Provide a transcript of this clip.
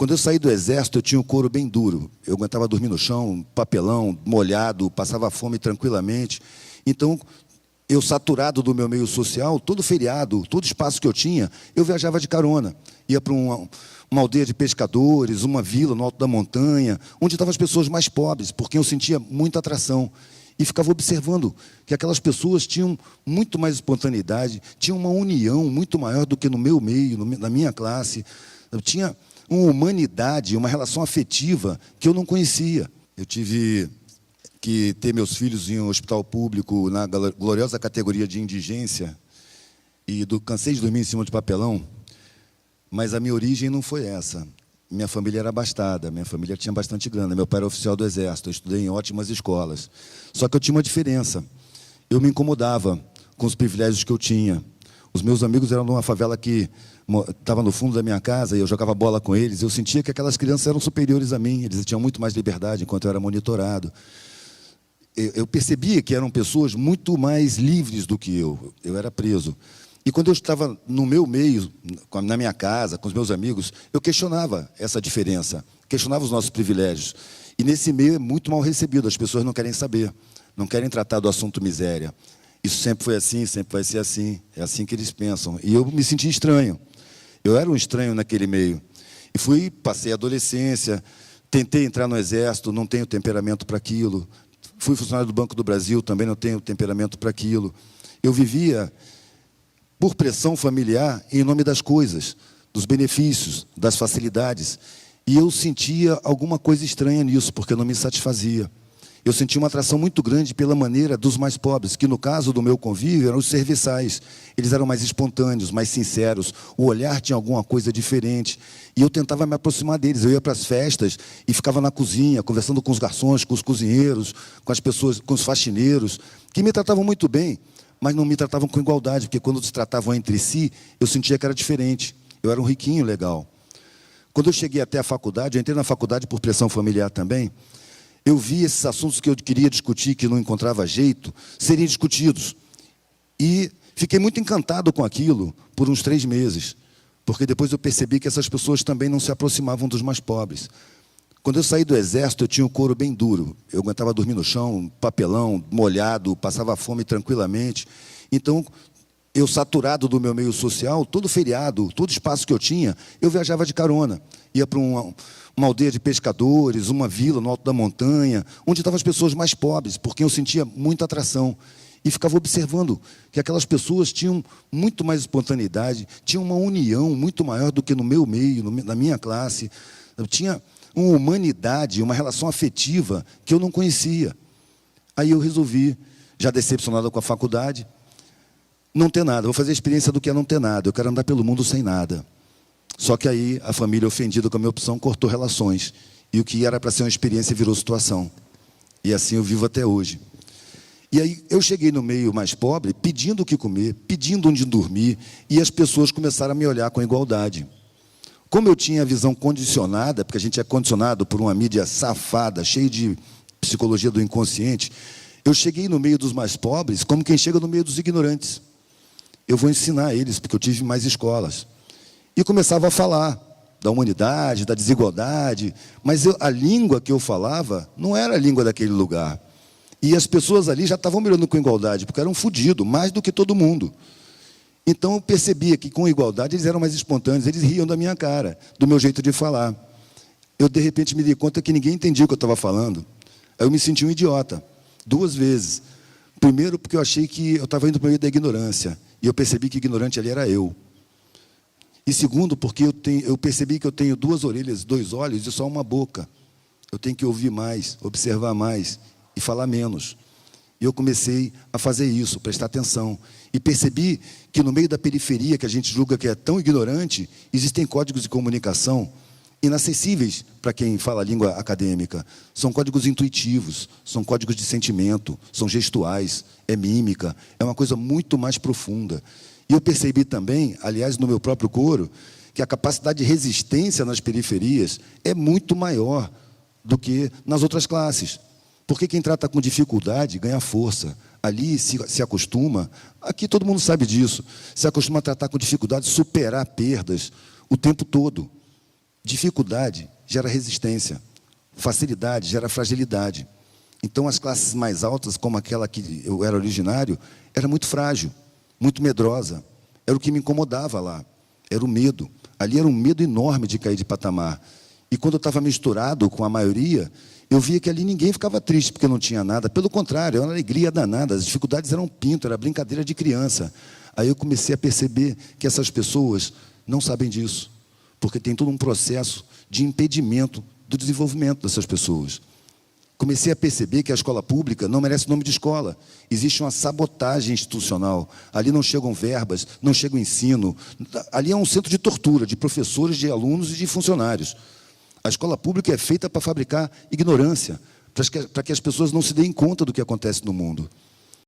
Quando eu saí do Exército, eu tinha o couro bem duro. Eu aguentava dormir no chão, papelão, molhado, passava fome tranquilamente. Então, eu saturado do meu meio social, todo feriado, todo espaço que eu tinha, eu viajava de carona. Ia para uma aldeia de pescadores, uma vila no alto da montanha, onde estavam as pessoas mais pobres, porque eu sentia muita atração. E ficava observando que aquelas pessoas tinham muito mais espontaneidade, tinham uma união muito maior do que no meu meio, na minha classe. Eu tinha uma humanidade, uma relação afetiva que eu não conhecia. Eu tive que ter meus filhos em um hospital público na gloriosa categoria de indigência e cansei de dormir em cima de papelão, mas a minha origem não foi essa. Minha família era abastada, minha família tinha bastante grana, meu pai era oficial do Exército, eu estudei em ótimas escolas. Só que eu tinha uma diferença, eu me incomodava com os privilégios que eu tinha. Os meus amigos eram de uma favela que estava no fundo da minha casa e eu jogava bola com eles. Eu sentia que aquelas crianças eram superiores a mim, eles tinham muito mais liberdade enquanto eu era monitorado. Eu percebia que eram pessoas muito mais livres do que eu era preso. E quando eu estava no meu meio, na minha casa, com os meus amigos, eu questionava essa diferença, questionava os nossos privilégios. E nesse meio é muito mal recebido, as pessoas não querem saber, não querem tratar do assunto miséria. Isso sempre foi assim, sempre vai ser assim, é assim que eles pensam. E eu me senti estranho, eu era um estranho naquele meio. E passei a adolescência, tentei entrar no Exército, não tenho temperamento para aquilo. Fui funcionário do Banco do Brasil, também não tenho temperamento para aquilo. Eu vivia por pressão familiar em nome das coisas, dos benefícios, das facilidades. E eu sentia alguma coisa estranha nisso, porque não me satisfazia. Eu sentia uma atração muito grande pela maneira dos mais pobres, que no caso do meu convívio eram os serviçais. Eles eram mais espontâneos, mais sinceros, o olhar tinha alguma coisa diferente. E eu tentava me aproximar deles, eu ia para as festas e ficava na cozinha, conversando com os garçons, com os cozinheiros, com as pessoas, com os faxineiros, que me tratavam muito bem, mas não me tratavam com igualdade, porque quando se tratavam entre si, eu sentia que era diferente. Eu era um riquinho legal. Quando eu cheguei até a faculdade, eu entrei na faculdade por pressão familiar também, eu vi esses assuntos que eu queria discutir, que não encontrava jeito, serem discutidos. E fiquei muito encantado com aquilo por uns 3 meses, porque depois eu percebi que essas pessoas também não se aproximavam dos mais pobres. Quando eu saí do Exército, eu tinha o couro bem duro. Eu aguentava dormir no chão, papelão, molhado, passava fome tranquilamente. Então, eu saturado do meu meio social, todo feriado, todo espaço que eu tinha, eu viajava de carona. Ia para uma aldeia de pescadores, uma vila no alto da montanha, onde estavam as pessoas mais pobres, porque eu sentia muita atração. E ficava observando que aquelas pessoas tinham muito mais espontaneidade, tinham uma união muito maior do que no meu meio, na minha classe. Eu tinha uma humanidade, uma relação afetiva que eu não conhecia. Aí eu resolvi, já decepcionado com a faculdade, não ter nada, vou fazer a experiência do que é não ter nada, eu quero andar pelo mundo sem nada. Só que aí a família, ofendida com a minha opção, cortou relações. E o que era para ser uma experiência virou situação. E assim eu vivo até hoje. E aí eu cheguei no meio mais pobre, pedindo o que comer, pedindo onde dormir, e as pessoas começaram a me olhar com igualdade. Como eu tinha a visão condicionada, porque a gente é condicionado por uma mídia safada, cheia de psicologia do inconsciente, eu cheguei no meio dos mais pobres como quem chega no meio dos ignorantes. Eu vou ensinar eles, porque eu tive mais escolas. E começava a falar da humanidade, da desigualdade, mas a língua que eu falava não era a língua daquele lugar. E as pessoas ali já estavam me olhando com igualdade, porque eram fodidos, mais do que todo mundo. Então eu percebia que com igualdade eles eram mais espontâneos, eles riam da minha cara, do meu jeito de falar. Eu de repente me dei conta que ninguém entendia o que eu estava falando. Aí eu me senti um idiota, 2 vezes. Primeiro porque eu achei que eu estava indo para o meio da ignorância, e eu percebi que ignorante ali era eu. E segundo, porque eu percebi que eu tenho 2 orelhas, 2 olhos e só uma boca. Eu tenho que ouvir mais, observar mais e falar menos. E eu comecei a fazer isso, prestar atenção. E percebi que no meio da periferia, que a gente julga que é tão ignorante, existem códigos de comunicação inacessíveis para quem fala a língua acadêmica. São códigos intuitivos, são códigos de sentimento, são gestuais, é mímica, é uma coisa muito mais profunda. E eu percebi também, aliás, no meu próprio coro, que a capacidade de resistência nas periferias é muito maior do que nas outras classes. Porque quem trata com dificuldade ganha força. Ali se acostuma, aqui todo mundo sabe disso, se acostuma a tratar com dificuldade, superar perdas o tempo todo. Dificuldade gera resistência, facilidade gera fragilidade. Então, as classes mais altas, como aquela que eu era originário, era muito frágil, muito medrosa. Era o que me incomodava lá, era o medo. Ali era um medo enorme de cair de patamar. E quando eu estava misturado com a maioria, eu via que ali ninguém ficava triste porque não tinha nada. Pelo contrário, era uma alegria danada. As dificuldades eram pinto, era brincadeira de criança. Aí eu comecei a perceber que essas pessoas não sabem disso, porque tem todo um processo de impedimento do desenvolvimento dessas pessoas. Comecei a perceber que a escola pública não merece nome de escola. Existe uma sabotagem institucional. Ali não chegam verbas, não chega o ensino. Ali é um centro de tortura de professores, de alunos e de funcionários. A escola pública é feita para fabricar ignorância, para que as pessoas não se deem conta do que acontece no mundo.